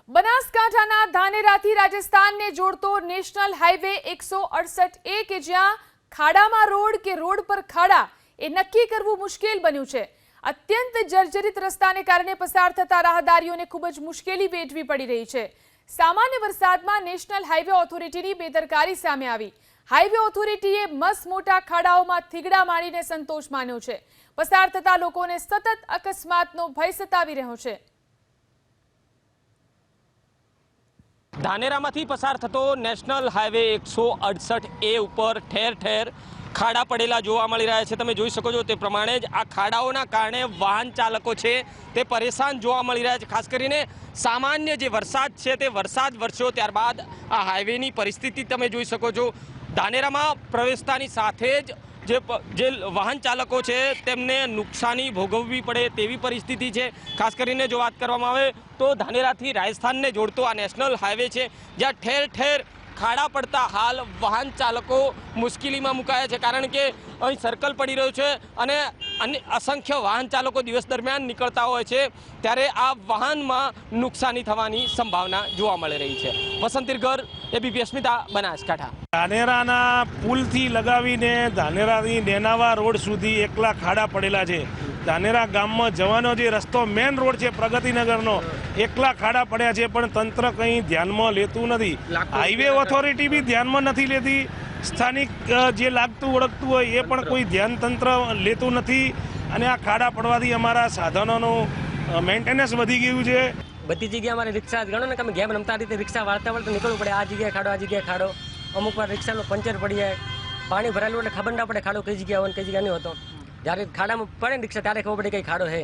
બનાસકાંઠાના ધાનેરાથી રાજસ્થાનને જોડતો national highway 168A કે જ્યાં ખાડામાં રોડ કે રોડ પર ખાડા એ નક્કી કરવું મુશ્કેલ બન્યું છે। અત્યંત જર્જરિત રસ્તાને કારણે પસાર થતા રાહદારીઓને ખૂબ જ મુશ્કેલી વેઠવી પડી રહી છે। સામાન્ય વરસાદમાં નેશનલ હાઈવે ઓથોરિટીની બેદરકારી સામે આવી। હાઈવે ઓથોરિટીએ મસ મોટા ખાડાઓમાં થીગડા મારીને સંતોષ માન્યો છે। પસાર થતા લોકોને સતત અકસ્માતનો ભય સતાવી રહ્યો છે। ધાનેરામાંથી પસાર થતો નેશનલ હાઈવે 168A ઉપર ઠેર ઠેર ખાડા પડેલા જોવા મળી રહ્યા છે। તમે જોઈ શકો છો તે પ્રમાણે જ આ ખાડાઓના કારણે વાહન ચાલકો છે તે પરેશાન જોવા મળી રહ્યા છે। ખાસ કરીને સામાન્ય જે વરસાદ છે તે વરસાદ વરસ્યો ત્યારબાદ આ હાઈવેની પરિસ્થિતિ તમે જોઈ શકો છો। ધાનેરામાં પ્રવેશતાની સાથે જ જે વાહન ચાલકો છે તેમને નુકસાની ભોગવવી પડે તેવી પરિસ્થિતિ છે। ખાસ કરીને જો વાત કરવામાં આવે તો ધાનેરાથી રાજસ્થાનને જોડતો આ નેશનલ હાઈવે છે જ્યાં ઠેર ઠેર ખાડા પડતા હાલ વાહન ચાલકો મુશ્કેલીમાં મુકાયા છે, કારણ કે અહીં સર્કલ પડી રહ્યું છે અને અસંખ્ય વાહન ચાલકો દિવસ દરમિયાન નીકળતા હોય છે ત્યારે આ વાહનમાં નુકસાની થવાની સંભાવના જોવા મળી રહી છે। વસંત તિરગર, એબીપી અસ્મિતા, બનાસકાંઠા। ધાનેરાના પુલથી લગાવીને ધાનેરાથી નેનાવા રોડ સુધી એકલા ખાડા પડેલા છે। ધાનેરા ગામમાં જવાનો જે રસ્તો મેન રોડ છે પ્રગતિનગરનો, એકલા ખાડા પડ્યા છે પણ તંત્ર કંઈ ધ્યાનમાં લેતું નથી। હાઈવે ઓથોરિટી બી ધ્યાનમાં નથી લેતી, સ્થાનિક જે લાગતું ઓળખતું હોય એ પણ કોઈ ધ્યાન તંત્ર લેતું નથી અને આ ખાડા પડવાથી અમારા સાધનોનું મેન્ટેનન્સ વધી ગયું છે। બધી જગ્યાએ અમારે રિક્ષા ગણો ને તમે ગેમ રમતા રીતે રિક્ષા વાળતા વાળતા નીકળવું પડે। આ જગ્યાએ ખાડો, આ જગ્યાએ ખાડો, અમુક વાર રિક્ષાનો પંચર પડી જાય, પાણી ભરાયેલું એટલે ખબર ના પડે ખાડો કઈ જગ્યાએ હોય કઈ જગ્યા નહીં હોતો। જ્યારે ખાડામાં પડે ને રિક્ષા ત્યારે ખબર પડે કઈ ખાડો છે।